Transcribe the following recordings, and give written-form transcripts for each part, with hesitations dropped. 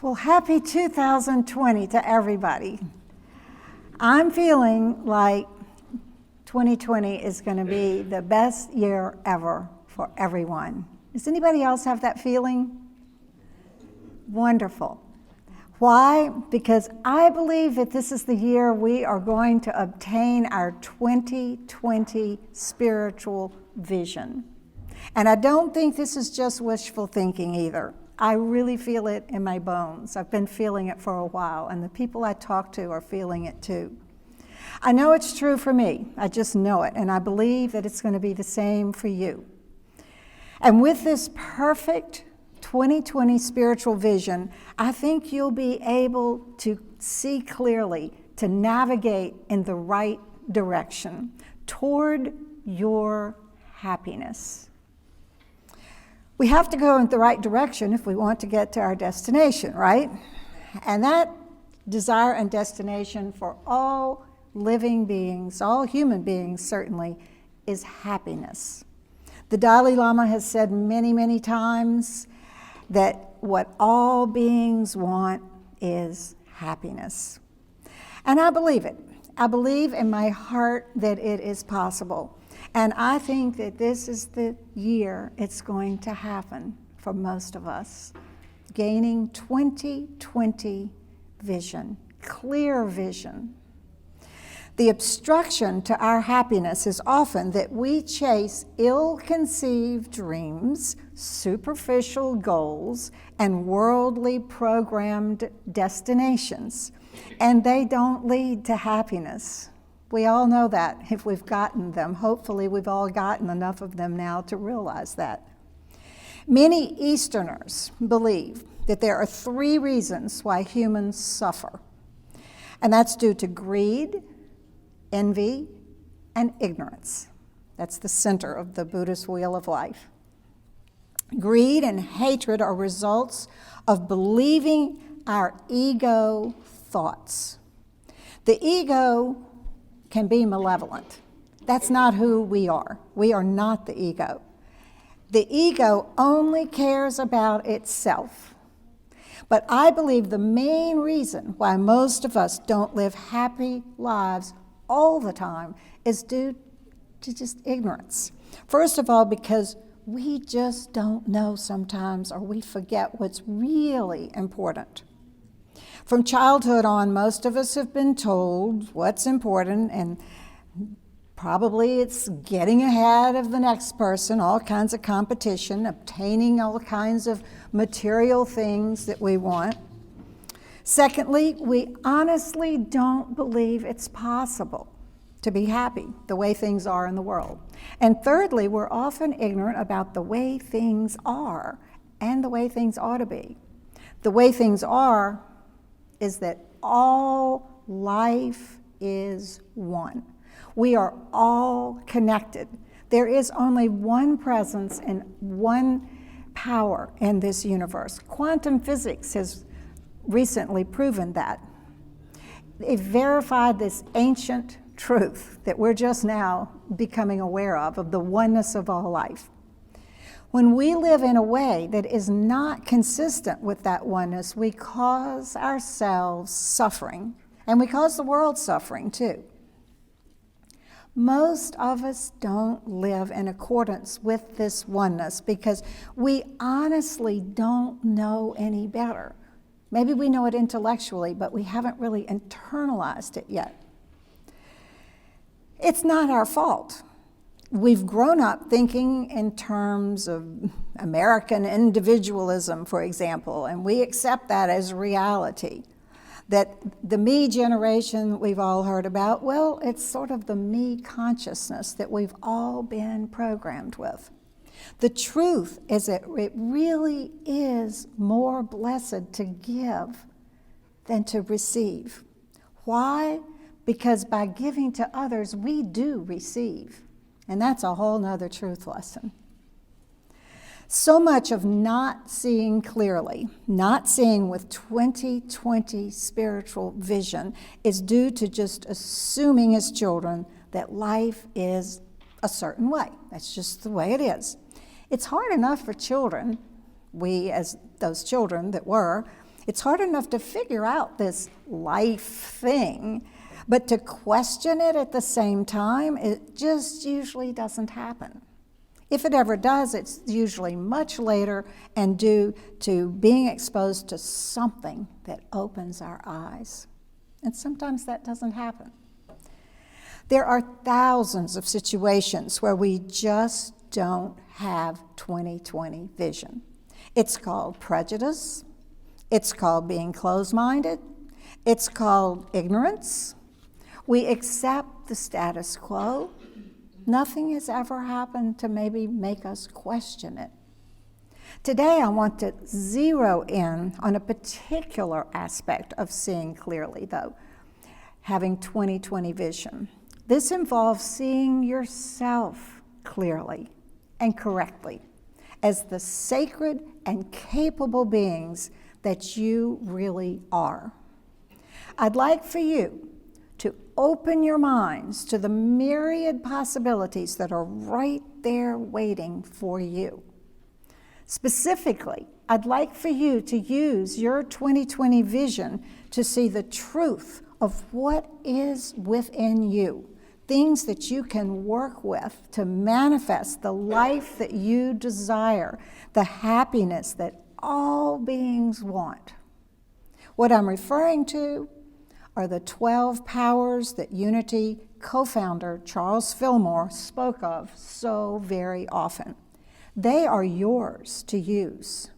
Well, happy 2020 to everybody. I'm feeling like 2020 is going to be the best year ever for everyone. Does anybody else have that feeling? Wonderful. Why? Because I believe that this is the year we are going to obtain our 2020 spiritual vision. And I don't think this is just wishful thinking either. I really feel it in my bones. I've been feeling it for a while, and the people I talk to are feeling it too. I know it's true for me. I just know it, and I believe that it's going to be the same for you. And with this perfect 2020 spiritual vision, I think you'll be able to see clearly, to navigate in the right direction toward your happiness. We have to go in the right direction if we want to get to our destination, right? And that desire and destination for all living beings, all human beings certainly, is happiness. The Dalai Lama has said many, many times that what all beings want is happiness. And I believe it. I believe in my heart that it is possible. And I think that this is the year it's going to happen for most of us. Gaining 2020 vision, clear vision. The obstruction to our happiness is often that we chase ill-conceived dreams, superficial goals, and worldly programmed destinations, and they don't lead to happiness. We all know that if we've gotten them. Hopefully we've all gotten enough of them now to realize that. Many Easterners believe that there are 3 reasons why humans suffer, and that's due to greed, envy, and ignorance. That's the center of the Buddhist wheel of life. Greed and hatred are results of believing our ego thoughts. The ego can be malevolent. That's not who we are. We are not the ego. The ego only cares about itself. But I believe the main reason why most of us don't live happy lives all the time is due to just ignorance. First of all, because we just don't know sometimes, or we forget what's really important. From childhood on, most of us have been told what's important, and probably it's getting ahead of the next person, all kinds of competition, obtaining all kinds of material things that we want. Secondly, we honestly don't believe it's possible to be happy the way things are in the world. And thirdly, we're often ignorant about the way things are and the way things ought to be. The way things are is that all life is one. We are all connected. There is only one presence and one power in this universe. Quantum physics has recently proven that. It verified this ancient truth that we're just now becoming aware of the oneness of all life. When we live in a way that is not consistent with that oneness, we cause ourselves suffering, and we cause the world suffering too. Most of us don't live in accordance with this oneness because we honestly don't know any better. Maybe we know it intellectually, but we haven't really internalized it yet. It's not our fault. We've grown up thinking in terms of American individualism, for example, and we accept that as reality. That the me generation we've all heard about, well, it's sort of the me consciousness that we've all been programmed with. The truth is that it really is more blessed to give than to receive. Why? Because by giving to others, we do receive. And that's a whole nother truth lesson. So much of not seeing clearly, not seeing with 2020 spiritual vision, is due to just assuming as children that life is a certain way. That's just the way it is. It's hard enough for children, we as those children that were, It's hard enough to figure out this life thing, but to question it at the same time, it just usually doesn't happen. If it ever does, it's usually much later and due to being exposed to something that opens our eyes. And sometimes that doesn't happen. There are thousands of situations where we just don't have 20/20 vision. It's called prejudice. It's called being closed-minded. It's called ignorance. We accept the status quo. Nothing has ever happened to maybe make us question it. Today, I want to zero in on a particular aspect of seeing clearly, though, having 20/20 vision. This involves seeing yourself clearly and correctly as the sacred and capable beings that you really are. I'd like for you to open your minds to the myriad possibilities that are right there waiting for you. Specifically, I'd like for you to use your 20/20 vision to see the truth of what is within you, things that you can work with to manifest the life that you desire, the happiness that all beings want. What I'm referring to are the 12 powers that Unity co-founder Charles Fillmore spoke of so very often. They are yours to use.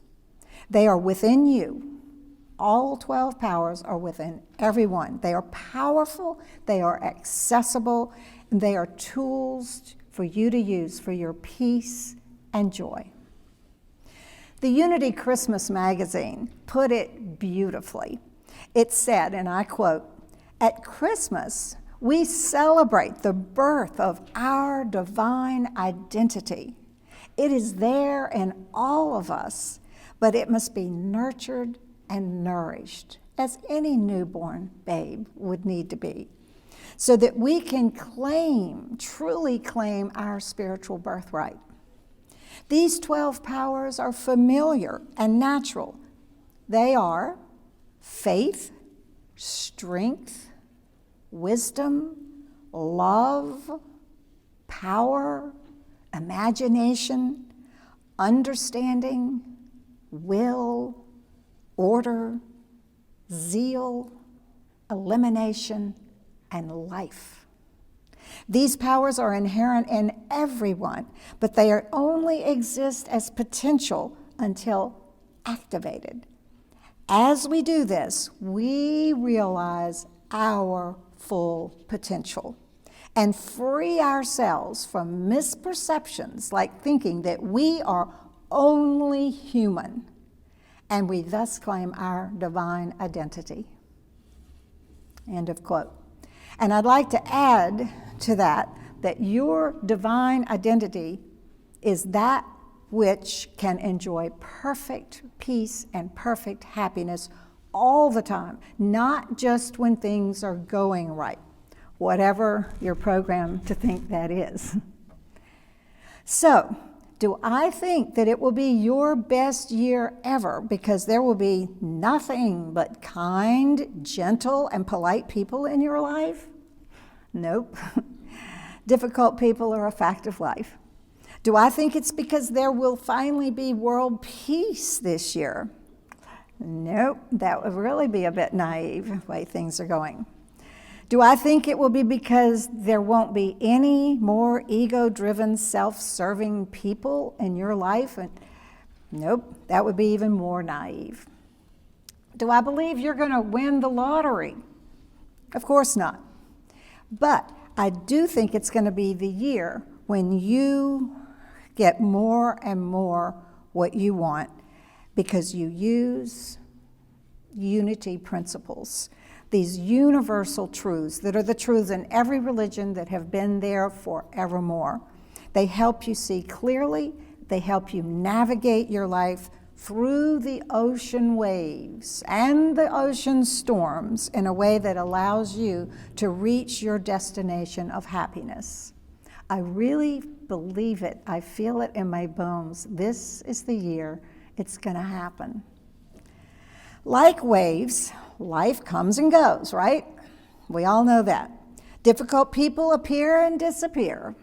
They are within you. All 12 powers are within everyone. They are powerful, they are accessible, and they are tools for you to use for your peace and joy. The Unity Christmas magazine put it beautifully. It said, and I quote, "At Christmas, we celebrate the birth of our divine identity. It is there in all of us, but it must be nurtured and nourished, as any newborn babe would need to be, so that we can truly claim our spiritual birthright. These 12 powers are familiar and natural. They are faith, strength, wisdom, love, power, imagination, understanding, will, order, zeal, elimination, and life. These powers are inherent in everyone, but they only exist as potential until activated. As we do this, we realize our full potential and free ourselves from misperceptions like thinking that we are only human, and we thus claim our divine identity." End of quote. And I'd like to add to that your divine identity is that which can enjoy perfect peace and perfect happiness all the time, not just when things are going right, whatever you're programmed to think that is. So, do I think that it will be your best year ever because there will be nothing but kind, gentle, and polite people in your life? Nope. Difficult people are a fact of life. Do I think it's because there will finally be world peace this year? Nope, that would really be a bit naive the way things are going. Do I think it will be because there won't be any more ego-driven, self-serving people in your life? Nope, that would be even more naive. Do I believe you're going to win the lottery? Of course not. But I do think it's going to be the year when you get more and more what you want because you use unity principles, these universal truths that are the truths in every religion that have been there forevermore. They help you see clearly, they help you navigate your life through the ocean waves and the ocean storms in a way that allows you to reach your destination of happiness. I really believe it. I feel it in my bones. This is the year it's going to happen. Like waves, life comes and goes, right? We all know that. Difficult people appear and disappear.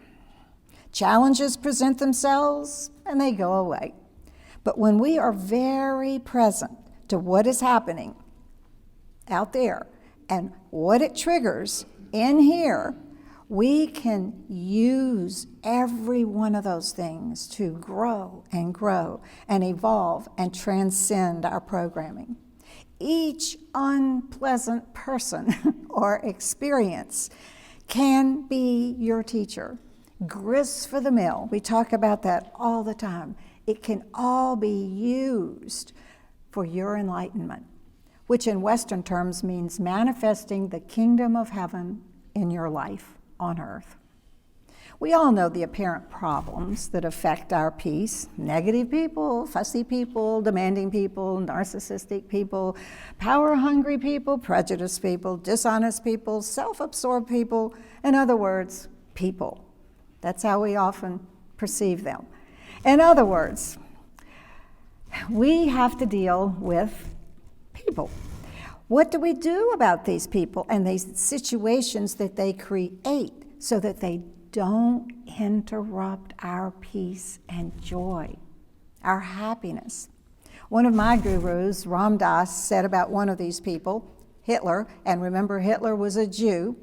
Challenges present themselves and they go away. But when we are very present to what is happening out there and what it triggers in here, we can use every one of those things to grow and evolve and transcend our programming. Each unpleasant person or experience can be your teacher. Grist for the mill. We talk about that all the time. It can all be used for your enlightenment, which in Western terms means manifesting the kingdom of heaven in your life on earth. We all know the apparent problems that affect our peace. Negative people, fussy people, demanding people, narcissistic people, power-hungry people, prejudiced people, dishonest people, self-absorbed people, in other words, people. That's how we often perceive them. In other words, we have to deal with people. What do we do about these people and these situations that they create so that they don't interrupt our peace and joy, our happiness? One of my gurus, Ram Dass, said about one of these people, Hitler, and remember Hitler was a Jew.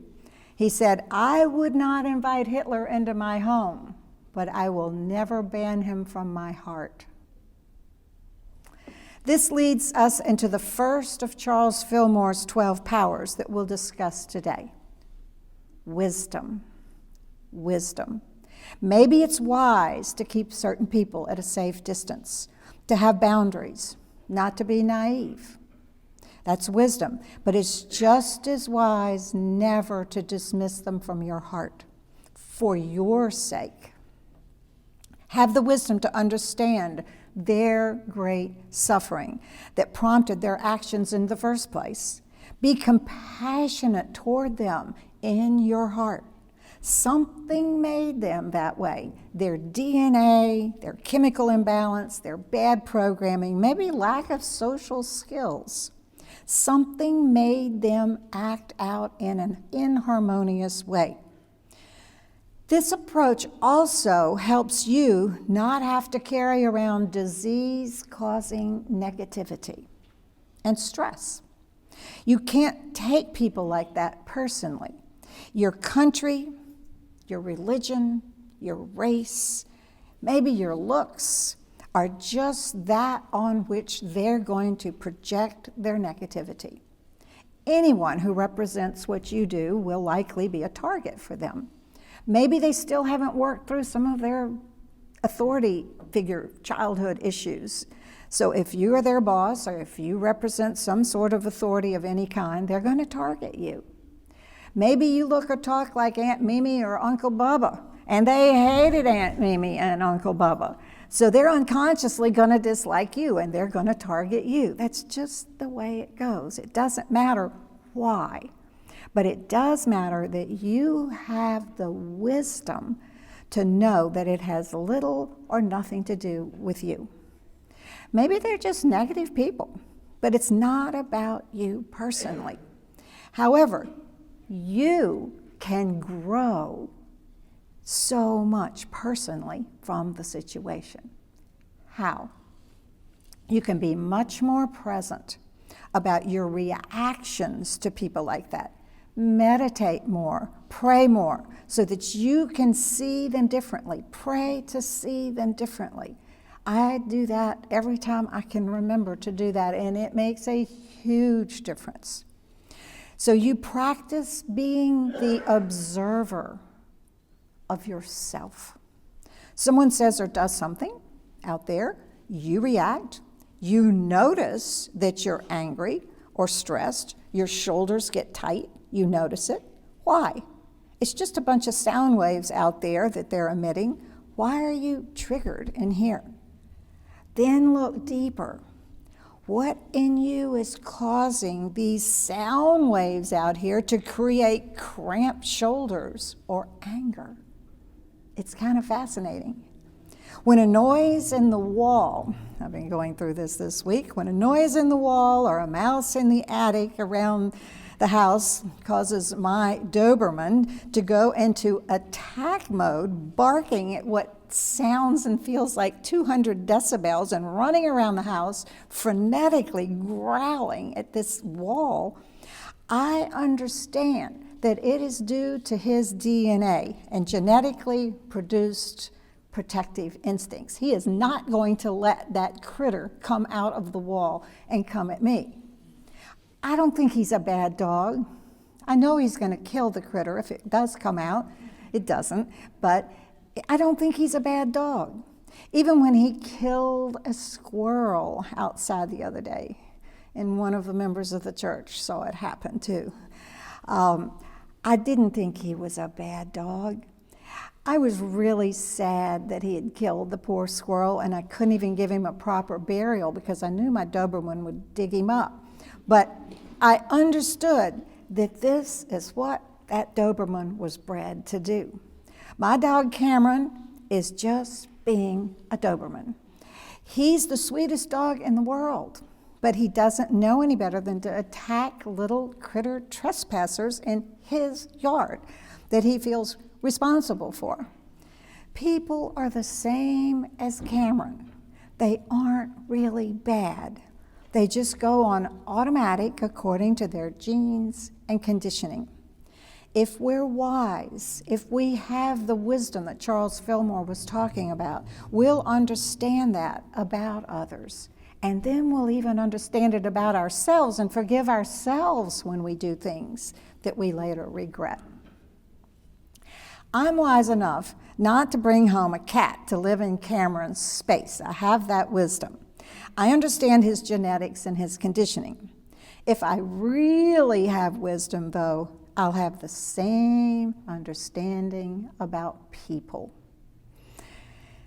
He said, "I would not invite Hitler into my home, but I will never ban him from my heart." This leads us into the first of Charles Fillmore's 12 powers that we'll discuss today. Wisdom. Wisdom. Maybe it's wise to keep certain people at a safe distance, to have boundaries, not to be naive. That's wisdom. But it's just as wise never to dismiss them from your heart for your sake. Have the wisdom to understand their great suffering that prompted their actions in the first place. Be compassionate toward them in your heart. Something made them that way. Their DNA, their chemical imbalance, their bad programming, maybe lack of social skills. Something made them act out in an inharmonious way. This approach also helps you not have to carry around disease-causing negativity and stress. You can't take people like that personally. Your country, your religion, your race, maybe your looks are just that on which they're going to project their negativity. Anyone who represents what you do will likely be a target for them. Maybe they still haven't worked through some of their authority figure childhood issues. So if you are their boss or if you represent some sort of authority of any kind, they're going to target you. Maybe you look or talk like Aunt Mimi or Uncle Bubba, and they hated Aunt Mimi and Uncle Bubba. So they're unconsciously going to dislike you and they're going to target you. That's just the way it goes. It doesn't matter why. But it does matter that you have the wisdom to know that it has little or nothing to do with you. Maybe they're just negative people, but it's not about you personally. However, you can grow so much personally from the situation. How? You can be much more present about your reactions to people like that. Meditate more, pray more, so that you can see them differently. Pray to see them differently. I do that every time I can remember to do that, and it makes a huge difference. So you practice being the observer of yourself. Someone says or does something out there, you react, you notice that you're angry or stressed, your shoulders get tight, you notice it. Why? It's just a bunch of sound waves out there that they're emitting. Why are you triggered in here? Then look deeper. What in you is causing these sound waves out here to create cramped shoulders or anger? It's kind of fascinating. When a noise in the wall, I've been going through this week, when a noise in the wall or a mouse in the attic around the house causes my Doberman to go into attack mode, barking at what sounds and feels like 200 decibels and running around the house, frenetically growling at this wall, I understand that it is due to his DNA and genetically produced protective instincts. He is not going to let that critter come out of the wall and come at me. I don't think he's a bad dog. I know he's going to kill the critter if it does come out. It doesn't, but I don't think he's a bad dog. Even when he killed a squirrel outside the other day, and one of the members of the church saw it happen too, I didn't think he was a bad dog. I was really sad that he had killed the poor squirrel, and I couldn't even give him a proper burial because I knew my Doberman would dig him up. But I understood that this is what that Doberman was bred to do. My dog Cameron is just being a Doberman. He's the sweetest dog in the world, but he doesn't know any better than to attack little critter trespassers in his yard that he feels responsible for. People are the same as Cameron. They aren't really bad. They just go on automatic according to their genes and conditioning. If we're wise, if we have the wisdom that Charles Fillmore was talking about, we'll understand that about others. And then we'll even understand it about ourselves and forgive ourselves when we do things that we later regret. I'm wise enough not to bring home a cat to live in Cameron's space. I have that wisdom. I understand his genetics and his conditioning. If I really have wisdom, though, I'll have the same understanding about people.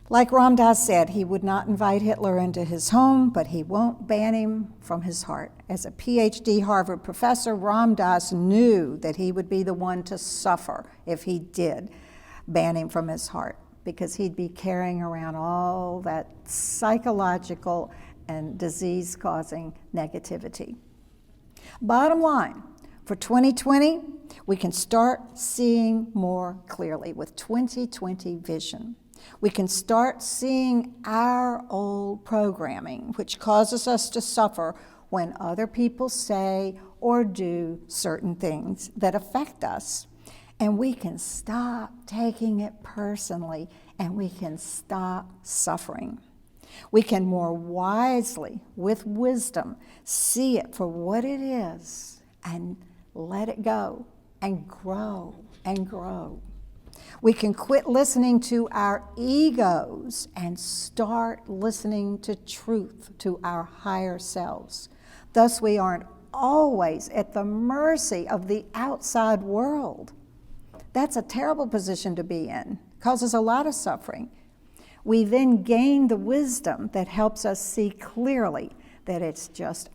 Like Ram Dass said, he would not invite Hitler into his home, but he won't ban him from his heart. As a PhD Harvard professor, Ram Dass knew that he would be the one to suffer if he did ban him from his heart, because he'd be carrying around all that psychological and disease-causing negativity. Bottom line, for 2020, we can start seeing more clearly with 2020 vision. We can start seeing our old programming, which causes us to suffer when other people say or do certain things that affect us. And we can stop taking it personally, and we can stop suffering. We can more wisely, with wisdom, see it for what it is and let it go and grow and grow. We can quit listening to our egos and start listening to truth, to our higher selves. Thus, we aren't always at the mercy of the outside world. That's a terrible position to be in. It causes a lot of suffering. We then gain the wisdom that helps us see clearly that it's just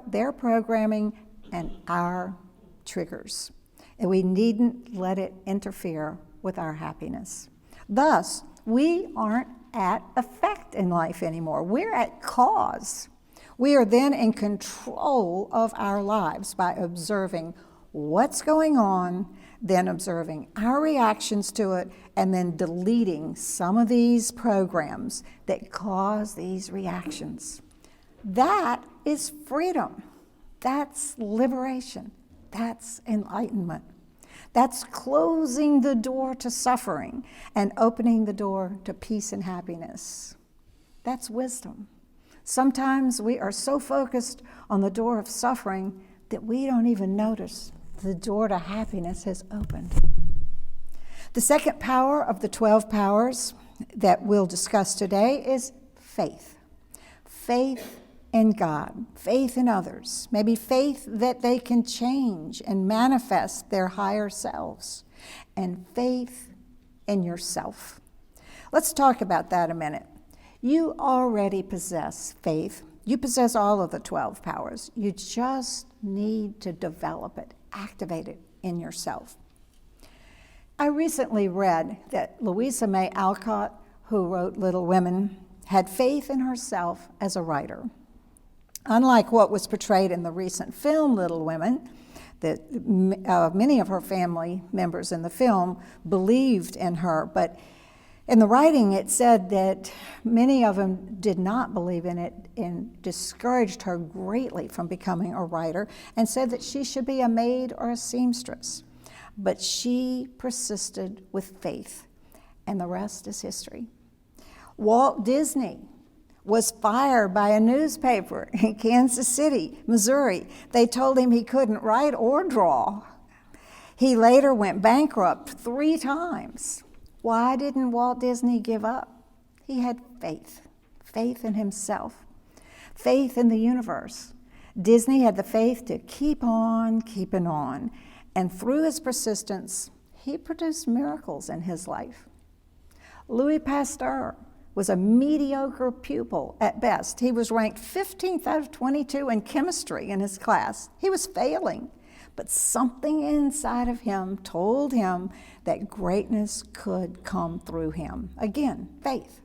their programming and our triggers. And we needn't let it interfere with our happiness. Thus, we aren't at effect in life anymore. We're at cause. We are then in control of our lives by observing what's going on, then observing our reactions to it, and then deleting some of these programs that cause these reactions. That is freedom. That's liberation. That's enlightenment. That's closing the door to suffering and opening the door to peace and happiness. That's wisdom. Sometimes we are so focused on the door of suffering that we don't even notice the door to happiness has opened. The second power of the 12 powers that we'll discuss today is faith. Faith in God, faith in others, maybe faith that they can change and manifest their higher selves, and faith in yourself. Let's talk about that a minute. You already possess faith. You possess all of the 12 powers. You just need to develop it, activate it in yourself. I recently read that Louisa May Alcott, who wrote Little Women, had faith in herself as a writer. Unlike what was portrayed in the recent film Little Women, that many of her family members in the film believed in her, but in the writing it said that many of them did not believe in it and discouraged her greatly from becoming a writer and said that she should be a maid or a seamstress. But she persisted with faith, and the rest is history. Walt Disney was fired by a newspaper in Kansas City, Missouri. They told him he couldn't write or draw. He later went bankrupt 3 times. Why didn't Walt Disney give up? He had faith in himself, faith in the universe. Disney had the faith to keep on keeping on, and through his persistence, he produced miracles in his life. Louis Pasteur was a mediocre pupil at best. He was ranked 15th out of 22 in chemistry in his class. He was failing, but something inside of him told him that greatness could come through him. Again, faith.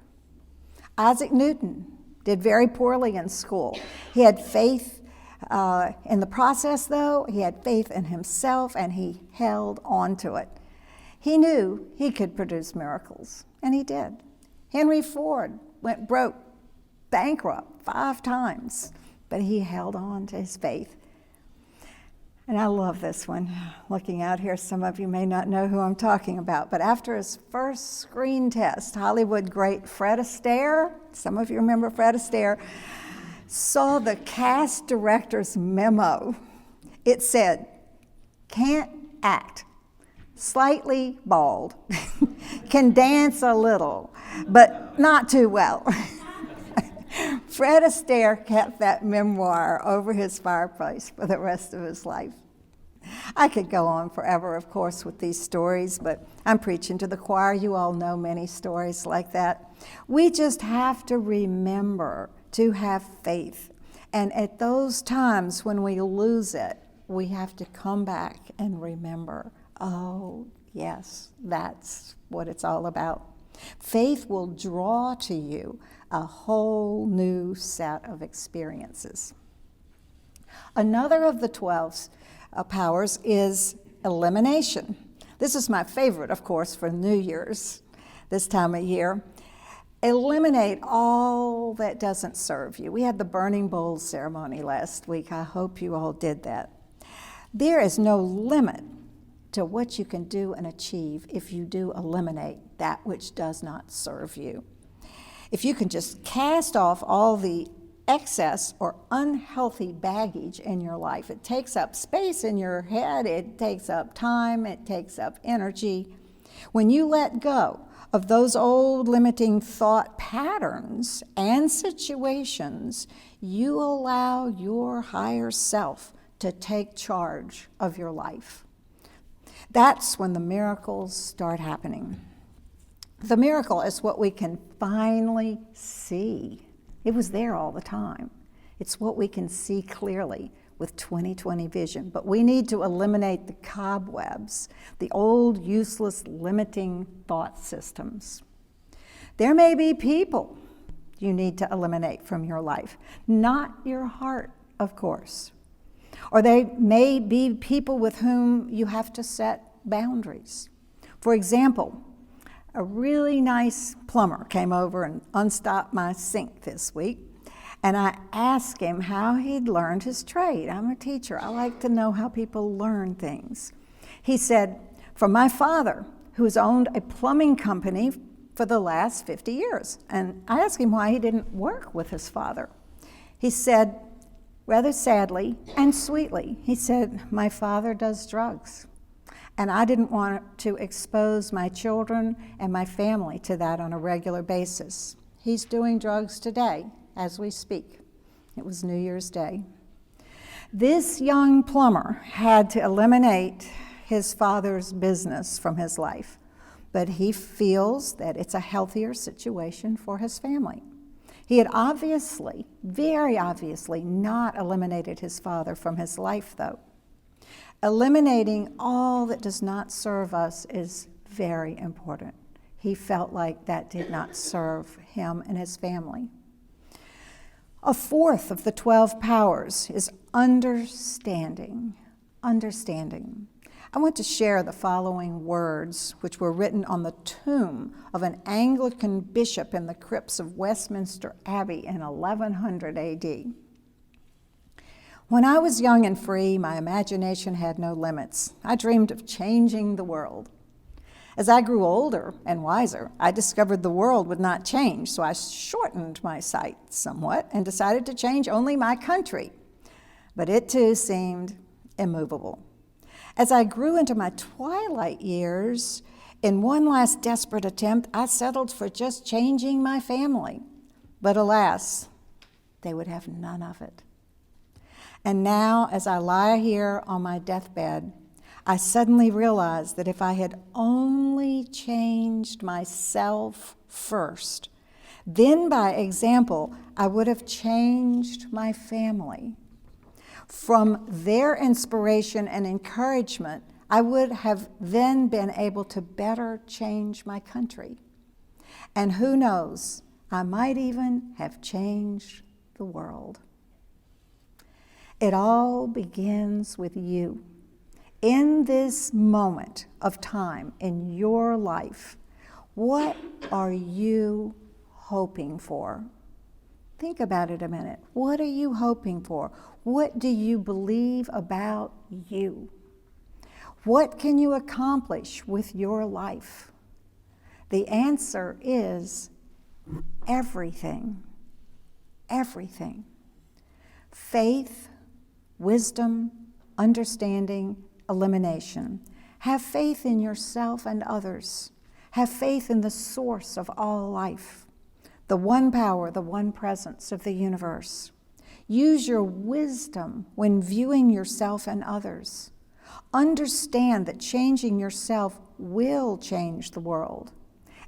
Isaac Newton did very poorly in school. He had faith in the process, though. He had faith in himself, and he held on to it. He knew he could produce miracles, and he did. Henry Ford went broke, bankrupt 5 times, but he held on to his faith. And I love this one. Looking out here, some of you may not know who I'm talking about, but after his first screen test, Hollywood great Fred Astaire, some of you remember Fred Astaire, saw the cast director's memo. It said, "Can't act, slightly bald, can dance a little, but not too well." Fred Astaire kept that memoir over his fireplace for the rest of his life. I could go on forever, of course, with these stories, but I'm preaching to the choir. You all know many stories like that. We just have to remember to have faith. And at those times when we lose it, we have to come back and remember, oh, yes, that's what it's all about. Faith will draw to you a whole new set of experiences. Another of the 12 powers is elimination. This is my favorite, of course, for New Year's, this time of year. Eliminate all that doesn't serve you. We had the burning bowls ceremony last week. I hope you all did that. There is no limit to what you can do and achieve if you do eliminate that which does not serve you. If you can just cast off all the excess or unhealthy baggage in your life, it takes up space in your head, it takes up time, it takes up energy. When you let go of those old limiting thought patterns and situations, you allow your higher self to take charge of your life. That's when the miracles start happening. The miracle is what we can finally see. It was there all the time. It's what we can see clearly with 20/20 vision. But we need to eliminate the cobwebs, the old, useless, limiting thought systems. There may be people you need to eliminate from your life, not your heart, of course. Or they may be people with whom you have to set boundaries. For example, a really nice plumber came over and unstopped my sink this week, and I asked him how he'd learned his trade. I'm a teacher. I like to know how people learn things. He said, "From my father, who's owned a plumbing company for the last 50 years. And I asked him why he didn't work with his father. He said, rather sadly and sweetly, he said, "My father does drugs. And I didn't want to expose my children and my family to that on a regular basis. He's doing drugs today as we speak." It was New Year's Day. This young plumber had to eliminate his father's business from his life, but he feels that it's a healthier situation for his family. He had obviously, very obviously, not eliminated his father from his life, though. Eliminating all that does not serve us is very important. he felt like that did not serve him and his family. A fourth of the 12 powers is understanding. Understanding. I want to share the following words, which were written on the tomb of an Anglican bishop in the crypts of Westminster Abbey in 1100 AD. When I was young and free, my imagination had no limits. I dreamed of changing the world. As I grew older and wiser, I discovered the world would not change, so I shortened my sight somewhat and decided to change only my country. But it too seemed immovable. As I grew into my twilight years, in one last desperate attempt, I settled for just changing my family. But alas, they would have none of it. And now, as I lie here on my deathbed, I suddenly realized that if I had only changed myself first, then by example, I would have changed my family. From their inspiration and encouragement, I would have then been able to better change my country. And who knows, I might even have changed the world. It all begins with you. In this moment of time in your life, what are you hoping for? Think about it a minute. What are you hoping for? What do you believe about you? What can you accomplish with your life? The answer is everything. Everything. Faith, wisdom, understanding, elimination. Have faith in yourself and others. Have faith in the source of all life, the one power, the one presence of the universe. Use your wisdom when viewing yourself and others. Understand that changing yourself will change the world,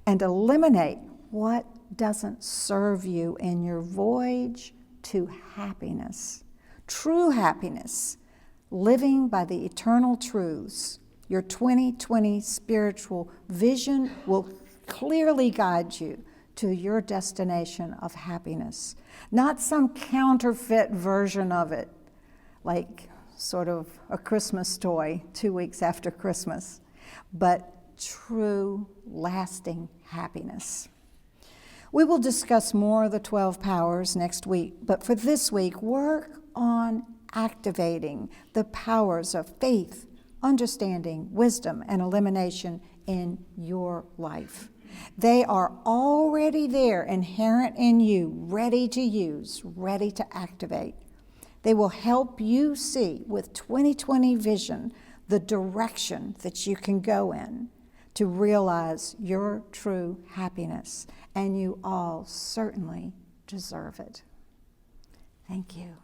and eliminate what doesn't serve you in your voyage to happiness. True happiness, living by the eternal truths. Your 2020 spiritual vision will clearly guide you to your destination of happiness, not some counterfeit version of it, like sort of a Christmas toy 2 weeks after Christmas, but true, lasting happiness. We will discuss more of the 12 powers next week, but for this week, work on activating the powers of faith, understanding, wisdom, and elimination in your life. They are already there, inherent in you, ready to use, ready to activate. They will help you see with 2020 vision the direction that you can go in to realize your true happiness, and you all certainly deserve it. Thank you.